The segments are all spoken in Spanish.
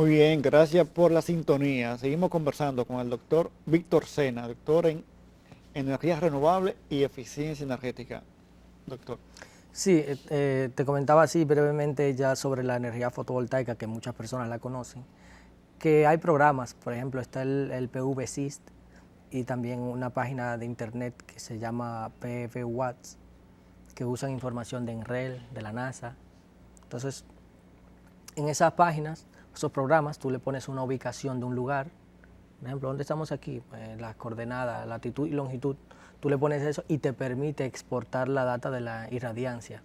Muy bien, gracias por la sintonía. Seguimos conversando con el doctor Víctor Sena, doctor en energías renovables y eficiencia energética. Doctor. Sí, te comentaba así brevemente ya sobre la energía fotovoltaica, que muchas personas la conocen, que hay programas, por ejemplo está el PV-SIST y también una página de internet que se llama PV Watts, que usan información de NREL, de la NASA. Entonces, en esas páginas, esos programas, tú le pones una ubicación de un lugar. Por ejemplo, ¿dónde estamos aquí? Las coordenadas, latitud y longitud. Tú le pones eso y te permite exportar la data de la irradiancia.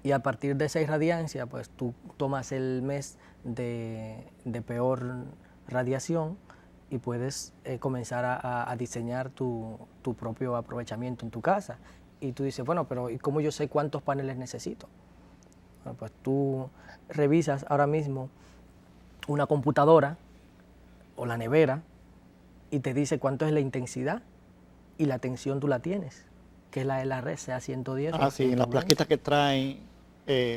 Y a partir de esa irradiancia, pues tú tomas el mes de peor radiación y puedes comenzar a diseñar tu propio aprovechamiento en tu casa. Y tú dices, bueno, pero ¿y cómo yo sé cuántos paneles necesito? Bueno, pues tú revisas ahora mismo una computadora o la nevera y te dice cuánto es la intensidad y la tensión tú la tienes, que es la de la red, sea 110 o Sí, en las 120. plaquitas que traen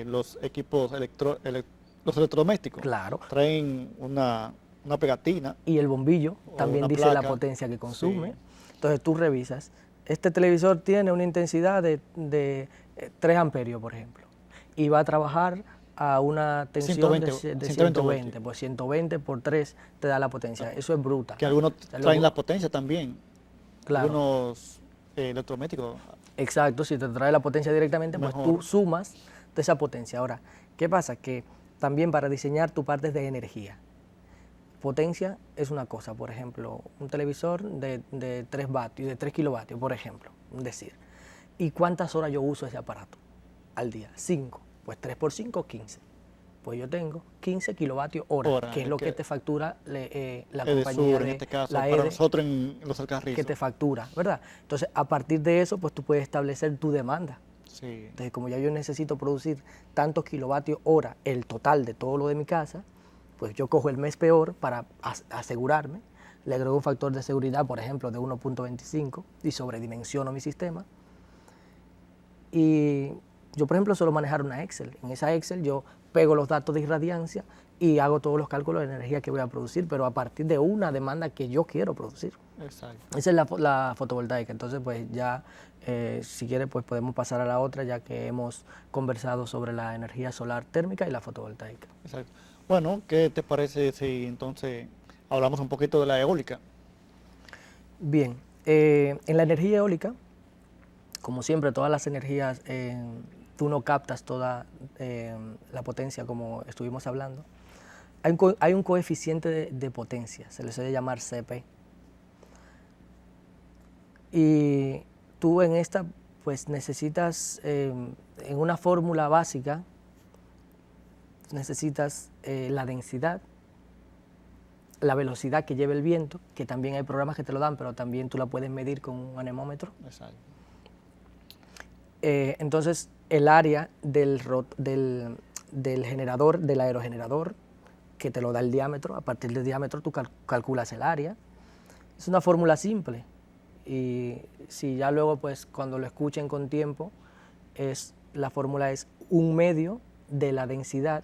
los equipos los electrodomésticos, Claro. traen una pegatina Y el bombillo o también una dice la placa. potencia que Sí, consume. Entonces tú revisas, este televisor tiene una intensidad de 3 amperios, por ejemplo, y va a trabajar a una tensión 120, de 120 voltios. 120, pues 120 por 3 te da la potencia. Eso es bruta. Que algunos O sea, traen la luego, potencia también, claro, algunos electrodomésticos exacto, si te trae la potencia directamente, pues tú mejor. sumas de esa potencia. Ahora, ¿qué pasa? Que también para diseñar tu parte de energía, potencia es una cosa, por ejemplo, un televisor de 3 vatios, de 3 kilovatios, por ejemplo, decir. ¿Y cuántas horas yo uso ese aparato al día? 5. Pues 3 por 5, 15. Pues yo tengo 15 kilovatios hora, Ahora, que es lo que te factura la compañía Edesur, en de este caso, la para EDE, nosotros en los que Alcarrizos. te factura, ¿verdad? Entonces, a partir de eso, pues tú puedes establecer tu demanda. Sí, Entonces, como ya yo necesito producir tantos kilovatios hora, el total de todo lo de mi casa, pues yo cojo el mes peor para asegurarme, le agrego un factor de seguridad, por ejemplo, de 1.25 y sobredimensiono mi sistema. Y yo, por ejemplo, suelo manejar una Excel. En esa Excel yo pego los datos de irradiancia y hago todos los cálculos de energía que voy a producir, pero a partir de una demanda que yo quiero producir. exacto. Esa es la fotovoltaica. Entonces, pues ya, si quiere, pues podemos pasar a la otra, ya que hemos conversado sobre la energía solar térmica y la fotovoltaica. Exacto. Bueno, ¿qué te parece si entonces hablamos un poquito de la eólica? Bien, en la energía eólica, como siempre, todas las energías, tú no captas toda la potencia como estuvimos hablando. Hay un coeficiente de potencia, se le suele llamar CP. Y tú en esta, pues necesitas, en una fórmula básica, necesitas la densidad, la velocidad que lleva el viento, que también hay programas que te lo dan, pero también tú la puedes medir con un anemómetro. Exacto. Entonces, el área del generador, del aerogenerador, que te lo da el diámetro, a partir del diámetro tú calculas el área. Es una fórmula simple y si ya luego, pues cuando lo escuchen con tiempo, la fórmula es 1/2 de la densidad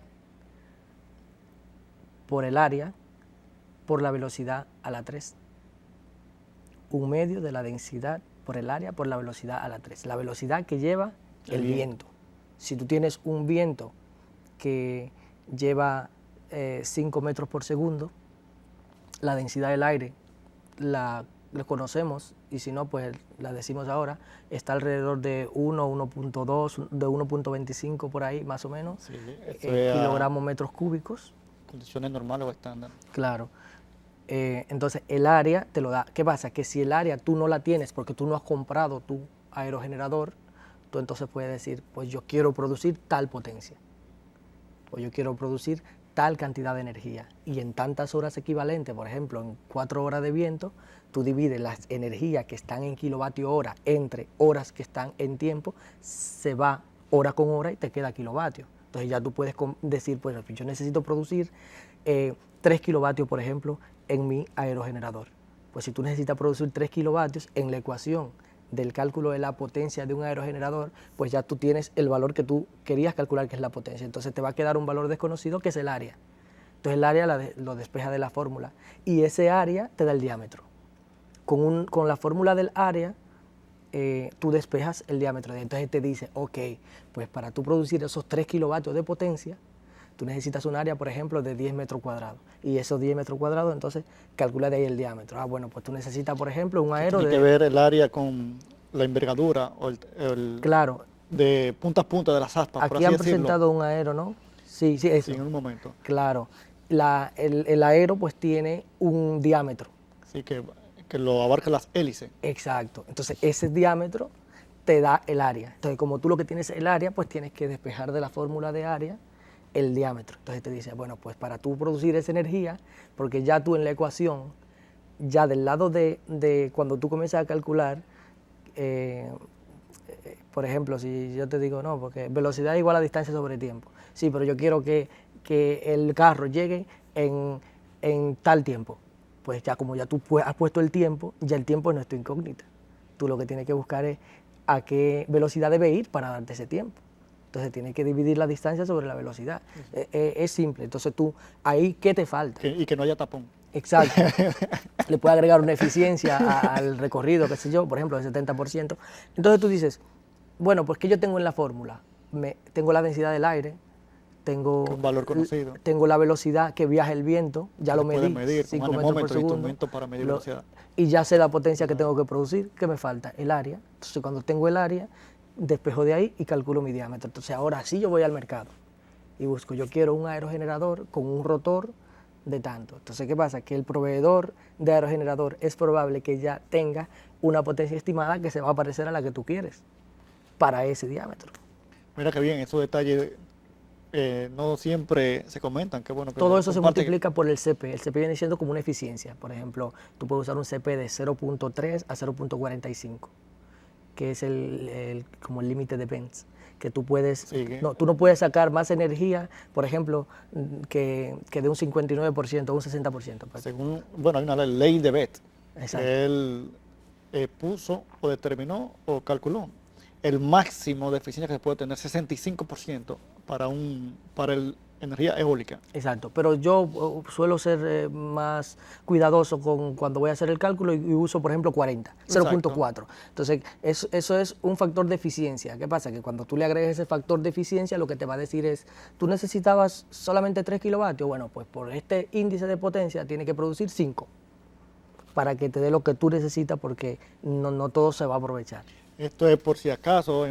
por el área por la velocidad a la 3. 1/2 de la densidad por el área por la velocidad a la 3. La velocidad que lleva el viento. Si tú tienes un viento que lleva 5 metros por segundo, la densidad del aire la conocemos y si no, pues la decimos ahora, está alrededor de 1, 1.2, de 1.25 por ahí más o menos, Sí, kilogramos metros cúbicos. Condiciones normales o estándar. Claro. Entonces el área te lo da. ¿Qué pasa? Que si el área tú no la tienes porque tú no has comprado tu aerogenerador, tú entonces puedes decir, pues yo quiero producir tal potencia, o yo quiero producir tal cantidad de energía. Y en tantas horas equivalentes, por ejemplo, en 4 horas de viento, tú divides las energías que están en kilovatio hora entre horas que están en tiempo, se va hora con hora y te queda kilovatio. Entonces ya tú puedes decir, pues yo necesito producir 3 kilovatios, por ejemplo, en mi aerogenerador. Pues si tú necesitas producir 3 kilovatios, en la ecuación del cálculo de la potencia de un aerogenerador, pues ya tú tienes el valor que tú querías calcular, que es la potencia. Entonces te va a quedar un valor desconocido, que es el área. Entonces el área lo despeja de la fórmula y ese área te da el diámetro. Con la fórmula del área, tú despejas el diámetro. Entonces te dice, ok, pues para tú producir esos 3 kilovatios de potencia, tú necesitas un área, por ejemplo, de 10 metros cuadrados. Y esos 10 metros cuadrados, entonces, calcula de ahí el diámetro. Ah, bueno, pues tú necesitas, por ejemplo, un aero Tiene que ver el área con la envergadura o Claro, de punta a punta de las aspas, por aquí así han decirlo. presentado un aero, ¿no? Sí, sí, eso. Sí, en un momento. Claro. El aero, pues, tiene un diámetro. Sí, que lo abarca las hélices. Exacto. Entonces, ese diámetro te da el área. Entonces, como tú lo que tienes es el área, pues tienes que despejar de la fórmula de área el diámetro. Entonces te dice, bueno, pues para tú producir esa energía, porque ya tú en la ecuación, ya del lado de cuando tú comienzas a calcular, por ejemplo, si yo te digo, no, porque velocidad igual a distancia sobre tiempo. Sí, pero yo quiero que el carro llegue en tal tiempo. Pues ya como ya tú has puesto el tiempo, ya el tiempo no es tu incógnita. Tú lo que tienes que buscar es a qué velocidad debe ir para darte ese tiempo. Entonces tienes que dividir la distancia sobre la velocidad. Es simple. Entonces tú, ahí, ¿qué te falta? Y que no haya tapón. Exacto. Le puedes agregar una eficiencia al recorrido, qué sé yo, por ejemplo, del 70%. Entonces tú dices, bueno, pues ¿qué yo tengo en la fórmula? Tengo la densidad del aire, tengo un valor conocido. Tengo la velocidad que viaja el viento, ya lo medí, medir 5 con metros por anemómetro, segundo. instrumento para medir velocidad. Y ya sé la potencia que tengo que producir. ¿Qué me falta? El área. Entonces cuando tengo el área, despejo de ahí y calculo mi diámetro. Entonces ahora sí yo voy al mercado y busco, yo quiero un aerogenerador con un rotor de tanto. Entonces, ¿qué pasa? Que el proveedor de aerogenerador es probable que ya tenga una potencia estimada que se va a parecer a la que tú quieres para ese diámetro. Mira qué bien, esos detalles no siempre se comentan. Qué bueno que todo eso se multiplica por el CP. El CP viene siendo como una eficiencia. Por ejemplo, tú puedes usar un CP de 0.3 a 0.45, que es como el límite de Benz, que tú puedes, Sí, tú no puedes sacar más energía, por ejemplo, que de un 59% o un 60%. Según, bueno, hay una ley de BET, Exacto. que él puso o determinó o calculó el máximo de eficiencia que se puede tener, 65% para energía eólica. Exacto, pero yo suelo ser más cuidadoso cuando voy a hacer el cálculo y uso, por ejemplo, 40, 0.4. Entonces, eso es un factor de eficiencia. ¿Qué pasa? Que cuando tú le agregues ese factor de eficiencia, lo que te va a decir es, tú necesitabas solamente 3 kilovatios, bueno, pues por este índice de potencia tiene que producir 5 para que te dé lo que tú necesitas, porque no todo se va a aprovechar. Esto es por si acaso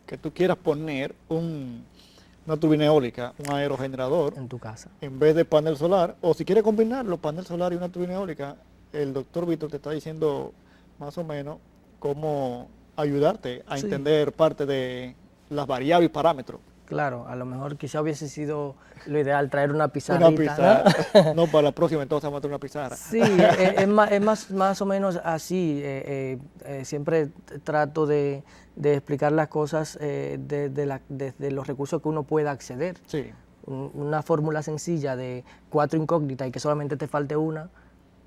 que tú quieras poner una turbina eólica, un aerogenerador en tu casa, en vez de panel solar, o si quieres combinarlo, panel solar y una turbina eólica, el doctor Víctor te está diciendo más o menos cómo ayudarte a entender parte de las variables y parámetros. Claro, a lo mejor quizá hubiese sido lo ideal traer una pizarrita. Una pizarra. ¿No? Para la próxima entonces vamos a tener una pizarra. Sí, es más o menos así. Siempre trato de explicar las cosas desde los recursos que uno pueda acceder. Sí. Una fórmula sencilla de 4 incógnitas y que solamente te falte una,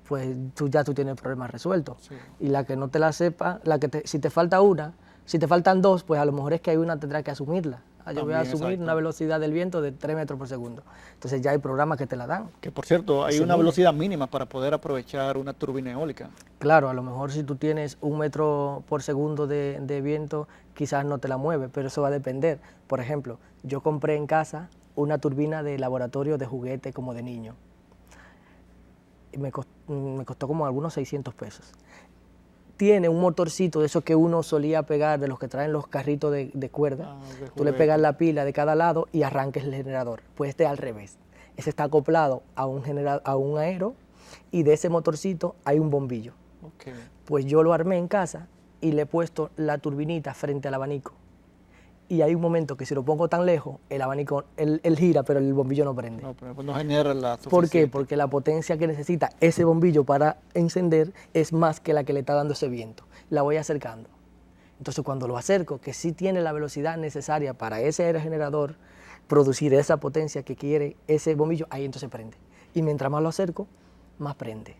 pues tú tienes el problema resuelto. Sí. Y la que no te la sepa, si te falta una, si te faltan 2, pues a lo mejor es que hay una tendrás que asumirla. Yo voy a asumir una velocidad del viento de 3 metros por segundo. Entonces ya hay programas que te la dan. Que por cierto, hay una velocidad mínima para poder aprovechar una turbina eólica. Claro, a lo mejor si tú tienes 1 metro por segundo de viento, quizás no te la mueve, pero eso va a depender. Por ejemplo, yo compré en casa una turbina de laboratorio de juguete como de niño. Y me costó como algunos 600 pesos. Tiene un motorcito de esos que uno solía pegar, de los que traen los carritos de cuerda. Tú le pegas la pila de cada lado y arranques el generador. Pues este al revés. Ese está acoplado a un aero y de ese motorcito hay un bombillo. Okay. Pues yo lo armé en casa y le he puesto la turbinita frente al abanico. Y hay un momento que si lo pongo tan lejos, el abanico, él gira, pero el bombillo no prende. No, pero no genera la suficiente. ¿Por qué? Porque la potencia que necesita ese bombillo para encender es más que la que le está dando ese viento. La voy acercando. Entonces cuando lo acerco, que sí tiene la velocidad necesaria para ese aerogenerador producir esa potencia que quiere ese bombillo, ahí entonces prende. Y mientras más lo acerco, más prende.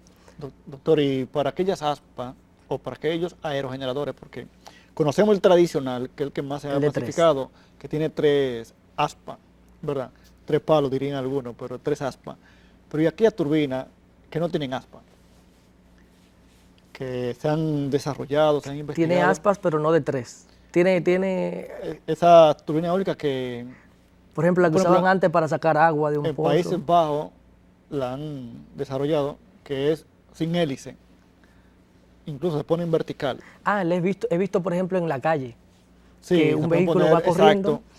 Doctor, y para aquellas aspas o para aquellos aerogeneradores, porque conocemos el tradicional, que es el que más se ha masificado, que tiene 3 aspas, ¿verdad? 3 palos dirían algunos, pero 3 aspas. Pero y aquellas turbinas que no tienen aspa, que se han desarrollado, se han investigado. Tiene aspas, pero no de 3. Tiene, Esa turbina eólica que, por ejemplo, la que por ejemplo, usaban antes para sacar agua de un en pozo. Países Bajos la han desarrollado, que es sin hélice. Incluso se pone en vertical. Ah, he visto, por ejemplo, en la calle, Sí, que se un pueden vehículo poner, va corriendo, exacto,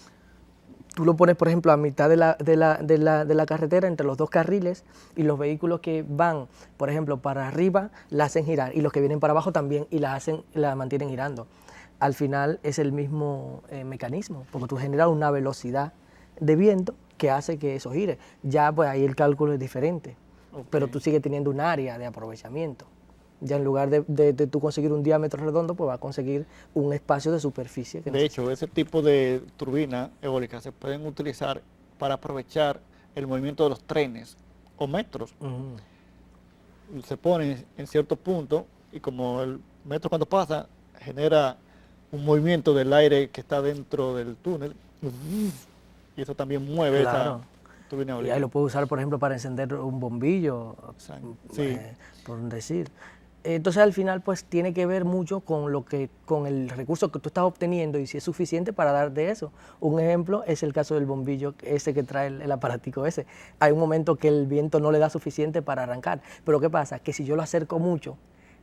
tú lo pones, por ejemplo, a mitad de la carretera, entre los dos carriles, y los vehículos que van, por ejemplo, para arriba, la hacen girar, y los que vienen para abajo también, y la mantienen girando. Al final es el mismo mecanismo, porque tú generas una velocidad de viento que hace que eso gire. Ya pues ahí el cálculo es diferente, pero tú sigues teniendo un área de aprovechamiento. Ya en lugar de tú conseguir un diámetro redondo, pues vas a conseguir un espacio de superficie. De hecho, ese tipo de turbinas eólicas se pueden utilizar para aprovechar el movimiento de los trenes o metros. Se ponen en cierto punto y como el metro cuando pasa genera un movimiento del aire que está dentro del túnel y eso también mueve Claro. esa turbina Y eólica. ahí lo puedes usar, por ejemplo, para encender un bombillo, Sí. por decir. Entonces, al final, pues, tiene que ver mucho con el recurso que tú estás obteniendo y si es suficiente para dar de eso. Un ejemplo es el caso del bombillo, ese que trae el aparatico ese. Hay un momento que el viento no le da suficiente para arrancar. Pero ¿qué pasa? Que si yo lo acerco mucho,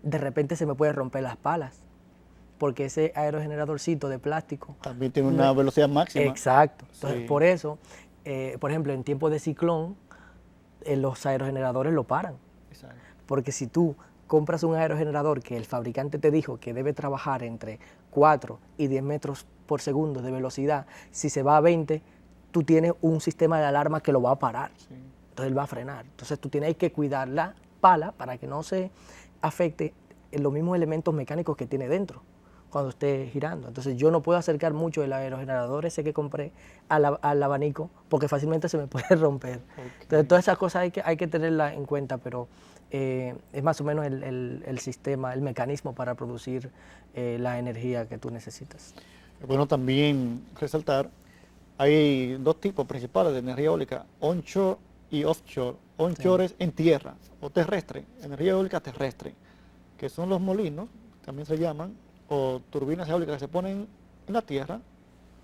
de repente se me puede romper las palas. Porque ese aerogeneradorcito de plástico También tiene una velocidad máxima. Exacto. Entonces, Sí. por eso, por ejemplo, en tiempos de ciclón, los aerogeneradores lo paran. Exacto. Porque si tú compras un aerogenerador que el fabricante te dijo que debe trabajar entre 4 y 10 metros por segundo de velocidad, si se va a 20, tú tienes un sistema de alarma que lo va a parar. Sí. Entonces él va a frenar. Entonces tú tienes que cuidar la pala para que no se afecte los mismos elementos mecánicos que tiene dentro cuando esté girando. Entonces yo no puedo acercar mucho el aerogenerador ese que compré al abanico porque fácilmente se me puede romper. Entonces todas esas cosas hay que tenerlas en cuenta, pero es más o menos el sistema, el mecanismo para producir la energía que tú necesitas. Es bueno también resaltar, hay dos tipos principales de energía eólica, onshore y offshore. Onshore es en tierra o terrestre, energía eólica terrestre, que son los molinos, también se llaman, o turbinas eólicas que se ponen en la tierra,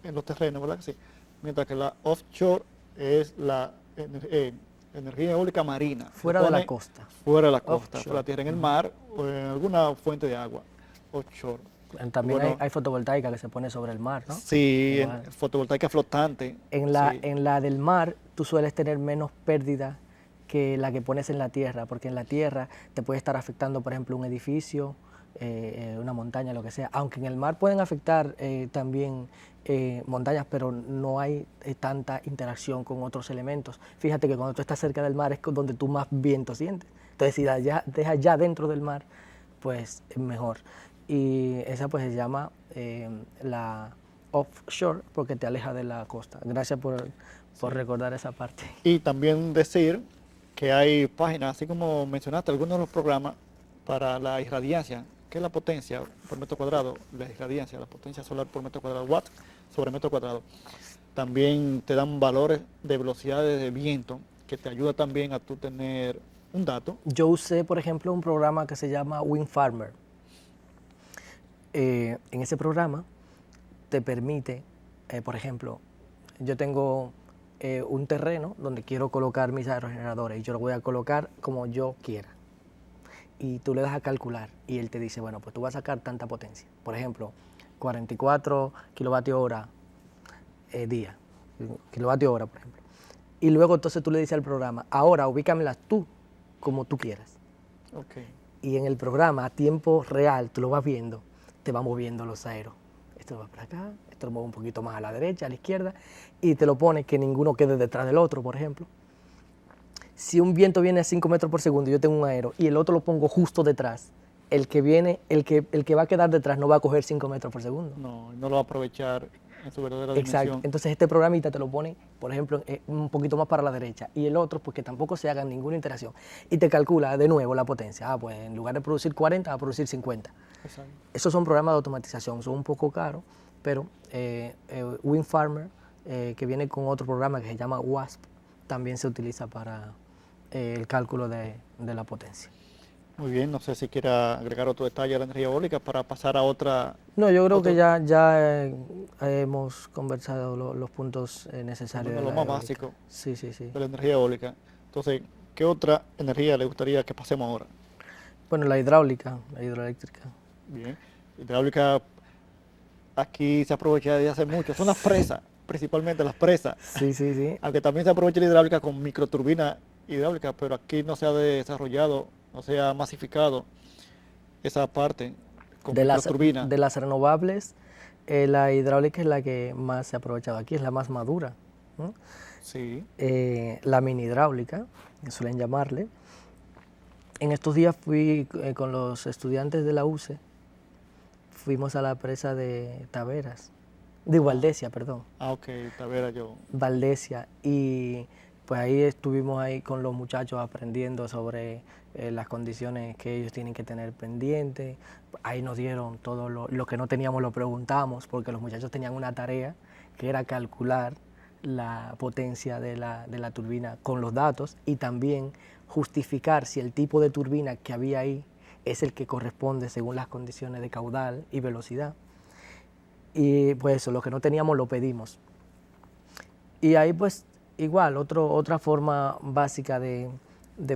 en los terrenos, ¿verdad que sí? Mientras que la offshore es la energía eólica marina. Fuera de la costa. Fuera de la costa, Offshore. fuera de la tierra, en el mar o en alguna fuente de agua, offshore. También Bueno, hay fotovoltaica que se pone sobre el mar, ¿no? Sí, Igual. fotovoltaica flotante. En sí. la del mar tú sueles tener menos pérdida que la que pones en la tierra, porque en la tierra te puede estar afectando, por ejemplo, un edificio, una montaña, lo que sea. Aunque en el mar pueden afectar también montañas, pero no hay tanta interacción con otros elementos. Fíjate que cuando tú estás cerca del mar es donde tú más viento sientes. Entonces, si dejas ya dentro del mar, pues es mejor. Y esa pues se llama la offshore porque te aleja de la costa. Gracias por recordar esa parte. Y también decir que hay páginas, así como mencionaste, algunos de los programas para la irradiancia, que es la potencia por metro cuadrado, la irradiancia, la potencia solar por metro cuadrado, watts sobre metro cuadrado. También te dan valores de velocidades de viento, que te ayuda también a tú tener un dato. Yo usé, por ejemplo, un programa que se llama Wind Farmer. En ese programa te permite, por ejemplo, yo tengo un terreno donde quiero colocar mis aerogeneradores y yo lo voy a colocar como yo quiera. Y tú le das a calcular y él te dice, bueno, pues tú vas a sacar tanta potencia. Por ejemplo, 44 kilovatios hora día, kilovatios hora, por ejemplo. Y luego entonces tú le dices al programa, ahora ubícamelas tú como tú quieras. Okay. Y en el programa, a tiempo real, tú lo vas viendo, te va moviendo los aeros. Esto va para acá, esto lo mueve un poquito más a la derecha, a la izquierda, y te lo pone que ninguno quede detrás del otro, por ejemplo. Si un viento viene a 5 metros por segundo y yo tengo un aero y el otro lo pongo justo detrás, el que va a quedar detrás no va a coger 5 metros por segundo. No lo va a aprovechar en su verdadera Exacto. dimensión. Entonces este programita te lo pone, por ejemplo, un poquito más para la derecha y el otro, pues que tampoco se haga ninguna interacción. Y te calcula de nuevo la potencia. Ah, pues en lugar de producir 40, va a producir 50. Exacto. Esos son programas de automatización, son un poco caros, pero Wind Farmer, que viene con otro programa que se llama WASP, también se utiliza para el cálculo de la potencia. Muy bien, no sé si quiera agregar otro detalle a la energía eólica para pasar a otra. No, yo creo otro, que ya hemos conversado los puntos por lo necesarios de menos lo la más eólica. básico Sí, sí, sí. de la energía eólica. Entonces, ¿qué otra energía le gustaría que pasemos ahora? Bueno, la hidráulica, la hidroeléctrica. Bien, hidráulica aquí se aprovecha desde hace mucho. Son las presas, principalmente las presas. Sí, sí, sí. Aunque también se aprovecha la hidráulica con microturbina hidráulica, pero aquí no se ha desarrollado, no se ha masificado esa parte con De las, microturbina. de las renovables, la hidráulica es la que más se ha aprovechado aquí, es la más madura, ¿no? Sí, La mini hidráulica, que suelen llamarle. En estos días fui con los estudiantes de la UCE, fuimos a la presa de Taveras, de Valdesia, perdón, ok, Tavera yo. Valdesia, y pues ahí estuvimos ahí con los muchachos aprendiendo sobre las condiciones que ellos tienen que tener pendientes. Ahí nos dieron todo lo que no teníamos, lo preguntamos, porque los muchachos tenían una tarea que era calcular la potencia de la turbina con los datos y también justificar si el tipo de turbina que había ahí es el que corresponde según las condiciones de caudal y velocidad. Y pues eso, lo que no teníamos lo pedimos. Y ahí pues igual, otra forma básica de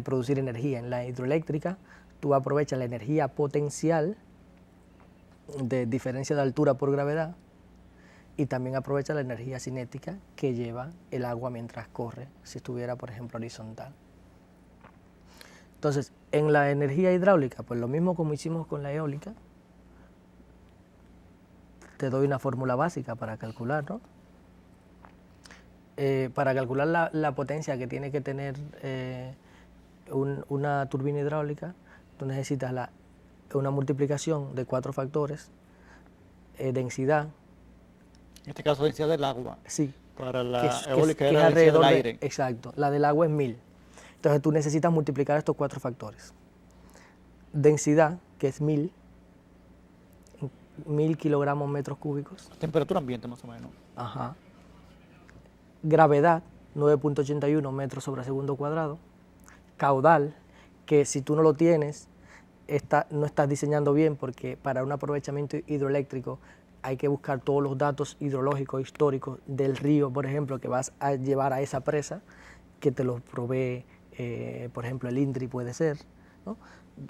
producir energía en la hidroeléctrica, tú aprovechas la energía potencial de diferencia de altura por gravedad y también aprovechas la energía cinética que lleva el agua mientras corre, si estuviera por ejemplo horizontal. Entonces, en la energía hidráulica, pues lo mismo como hicimos con la eólica, te doy una fórmula básica para calcular, ¿no? Para calcular la potencia que tiene que tener una turbina hidráulica, tú necesitas una multiplicación de 4 factores, densidad. En este caso, densidad del agua. Sí. Para la que es eólica era densidad del alrededor aire. Exacto, la del agua es 1000. Entonces tú necesitas multiplicar estos 4 factores. Densidad, que es 1000 kilogramos metros cúbicos. Temperatura ambiente, más o menos. Ajá. Gravedad, 9.81 metros sobre segundo cuadrado. Caudal, que si tú no lo tienes, no estás diseñando bien, porque para un aprovechamiento hidroeléctrico hay que buscar todos los datos hidrológicos históricos del río, por ejemplo, que vas a llevar a esa presa, que te los provee, por ejemplo, el INDRI puede ser, ¿no?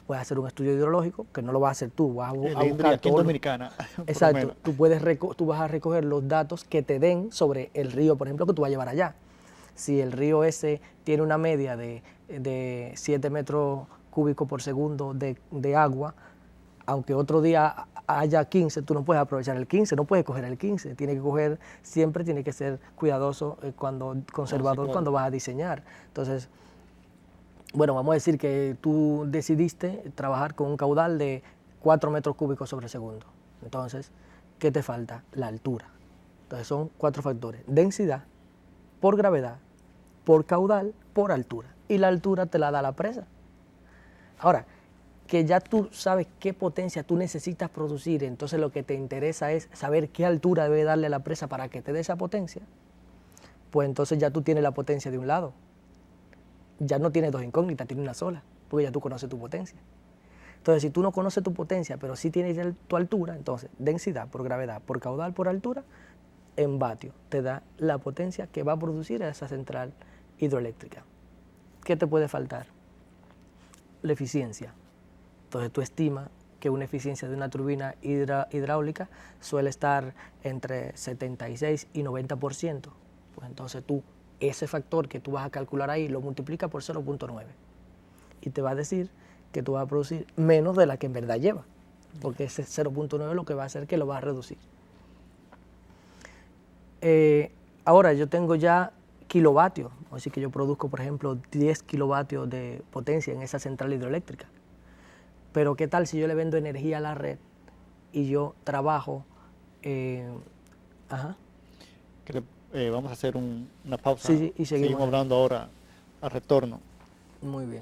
Puedes hacer un estudio hidrológico, que no lo vas a hacer tú, vas a buscar aquí en Dominicana. Exacto, tú vas a recoger los datos que te den sobre el río, por ejemplo, que tú vas a llevar allá. Si el río ese tiene una media de 7 metros cúbicos por segundo de agua, aunque otro día haya 15, tú no puedes aprovechar el 15, no puedes coger el 15, siempre tiene que ser cuidadoso, conservador cuando vas a diseñar. Entonces, bueno, vamos a decir que tú decidiste trabajar con un caudal de 4 metros cúbicos sobre segundo. Entonces, ¿qué te falta? La altura. Entonces son 4 factores: densidad, por gravedad, por caudal, por altura. Y la altura te la da la presa. Ahora, que ya tú sabes qué potencia tú necesitas producir, entonces lo que te interesa es saber qué altura debe darle la presa para que te dé esa potencia, pues entonces ya tú tienes la potencia de un lado. Ya no tienes dos incógnitas, tienes una sola, porque ya tú conoces tu potencia. Entonces, si tú no conoces tu potencia, pero sí tienes tu altura, entonces densidad por gravedad, por caudal, por altura, en vatio te da la potencia que va a producir esa central hidroeléctrica. ¿Qué te puede faltar? La eficiencia. Entonces, tú estimas que una eficiencia de una turbina hidráulica suele estar entre 76 y 90%. Pues entonces tú, ese factor que tú vas a calcular ahí, lo multiplica por 0.9 y te va a decir que tú vas a producir menos de la que en verdad lleva, porque ese 0.9 lo que va a hacer que lo va a reducir. Ahora yo tengo ya kilovatios, así que yo produzco, por ejemplo, 10 kilovatios de potencia en esa central hidroeléctrica. Pero ¿qué tal si yo le vendo energía a la red y yo trabajo? Vamos a hacer una pausa. Sí, y seguimos hablando ahora al retorno. Muy bien.